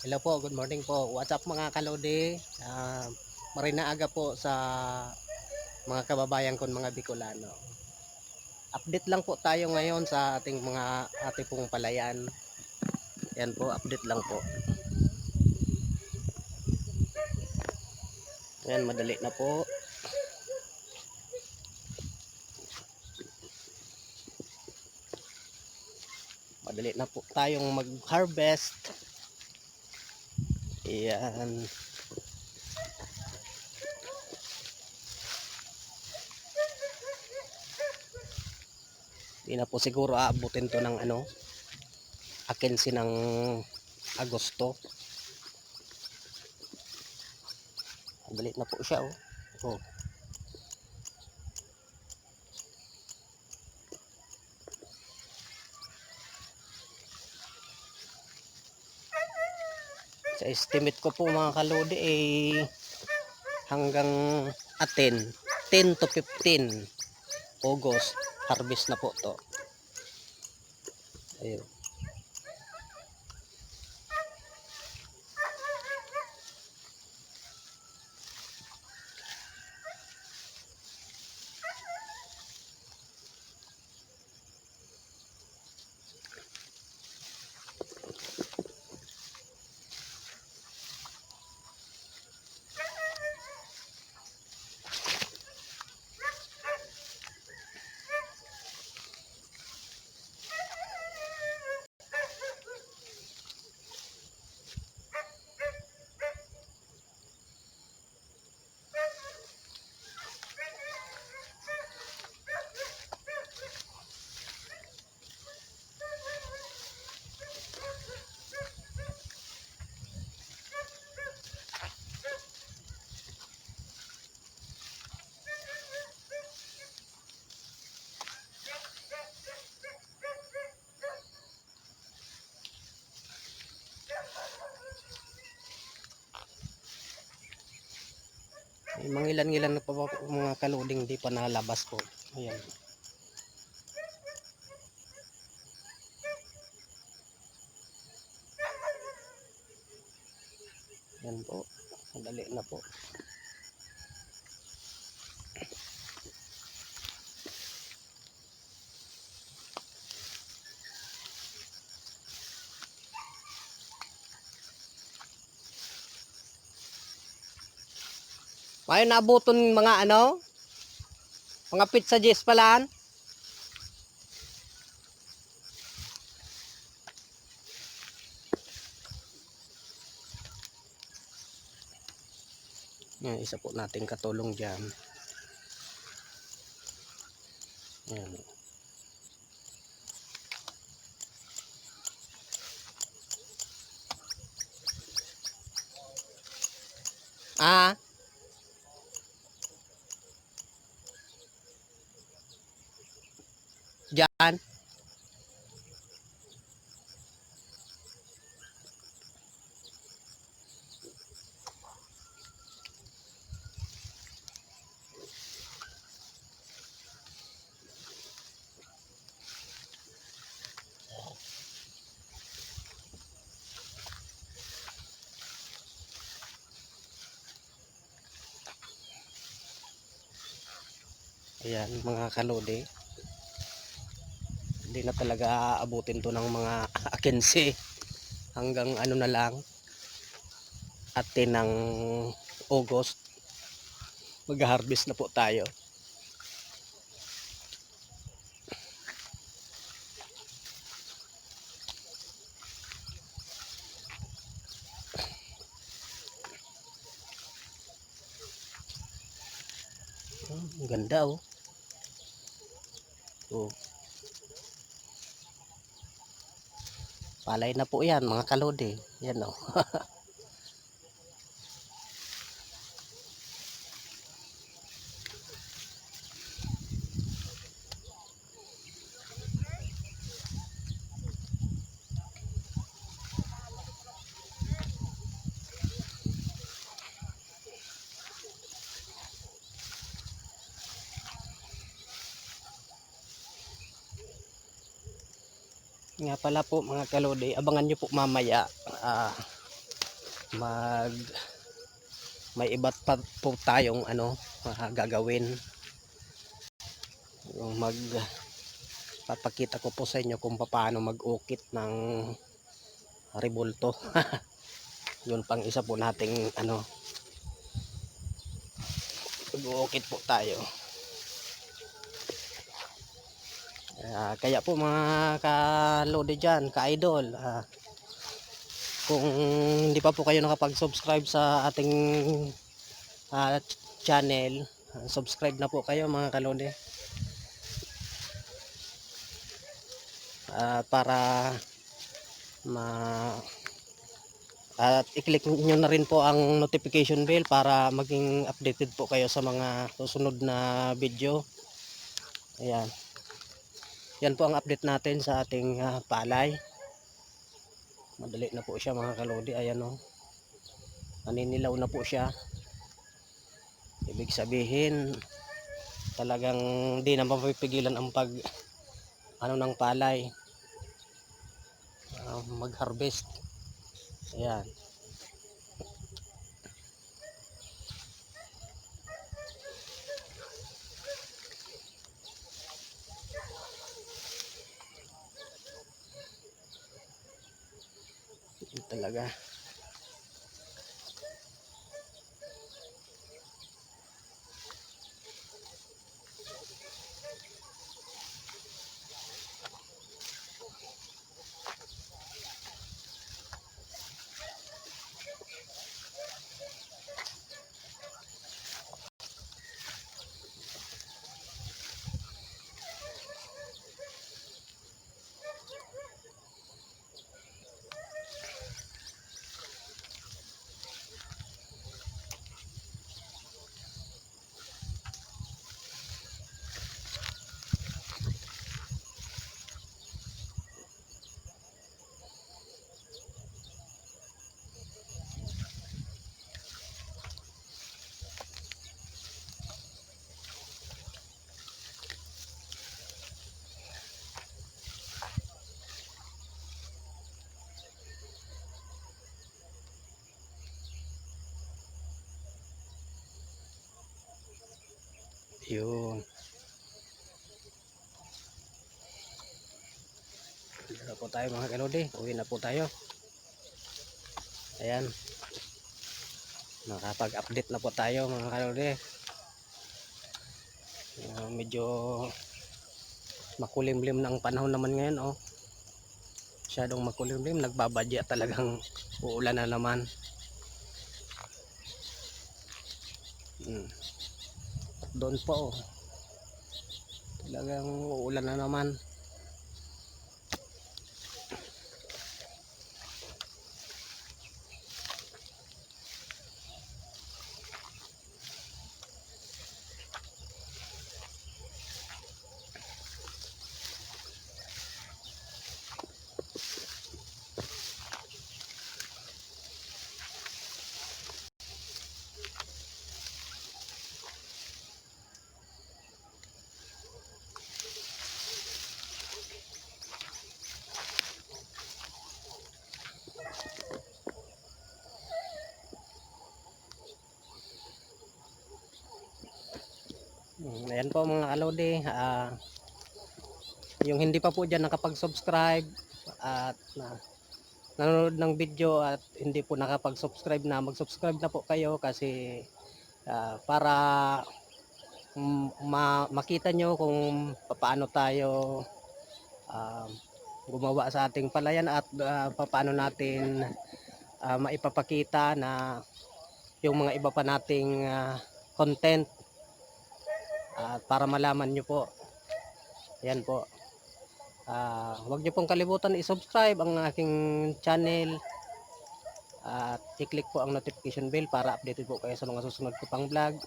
Hello po, good morning po. What's up mga kalodi? Marinaaga po sa mga kababayan ko mga Bicolano. Update lang po tayo ngayon sa ating mga ate pong palayan. Yan po, update lang po. Yan, madali na po. Madali na po tayong mag-harvest. Yan. Hindi na po siguro aabutin to ng akinsi ng Agosto. Madali na po siya oh. Oh. Sa estimate ko po mga kalodi hanggang 10 to 15 August harvest na po to. Ayun. Mangilan-ngilan na pa po mga kaluding di pa nalabas po. Ayan. Yan po. Madali na po. May nabuton mga mga pizza Jess palaan. Yan, isa po nating katulong dyan. Yan. Dyan. Ayan mga kalodi. Hindi na talaga aabutin to ng mga 15 hanggang na lang ng August mag-harvest na po tayo. Ang ganda oh. Oh. Palay na po yan mga kalodi. Yan oh. Nga pala po mga kalodi, abangan nyo po mamaya mag may iba't pa po tayong gagawin. Yung papakita ko po sa inyo kung paano mag-ukit ng rebulto. Yun pang isa po nating mag-ukit po tayo. Kaya po mga kalode dyan, ka-idol, kung hindi pa po kayo nakapag-subscribe sa ating channel, subscribe na po kayo mga kalode, para at i-click nyo na rin po ang notification bell para maging updated po kayo sa mga susunod na video. Ayan, yan po ang update natin sa ating palay. Madali na po siya mga kalodi. Ayan o, naninilaw na po siya. Ibig sabihin talagang di na mapipigilan ang ng palay, mag harvest. Ayan, talaga. Yun, uwi na po tayo mga kalodi, uwi na po tayo. Ayan, nakapag-update na po tayo mga kalodi. Medyo makulimlim na ang panahon naman ngayon oh. Masyadong makulimlim, nagbabadya, talagang uulan na naman. At doon po oh, talagang uulan na naman. Ayan po mga kalodi, yung hindi pa po dyan nakapag-subscribe at nanonood ng video at hindi po nakapag-subscribe na, mag-subscribe na po kayo kasi para makita nyo kung paano tayo gumawa sa ating palayan at paano natin maipapakita na yung mga iba pa nating content, para malaman nyo po. Yan po, huwag nyo pong kalimutan i-subscribe ang aking channel at i-click po ang notification bell para updated po kayo sa mga susunod ko pang vlog.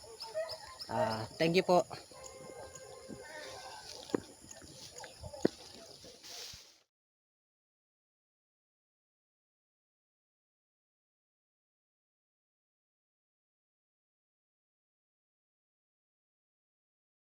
Thank you po.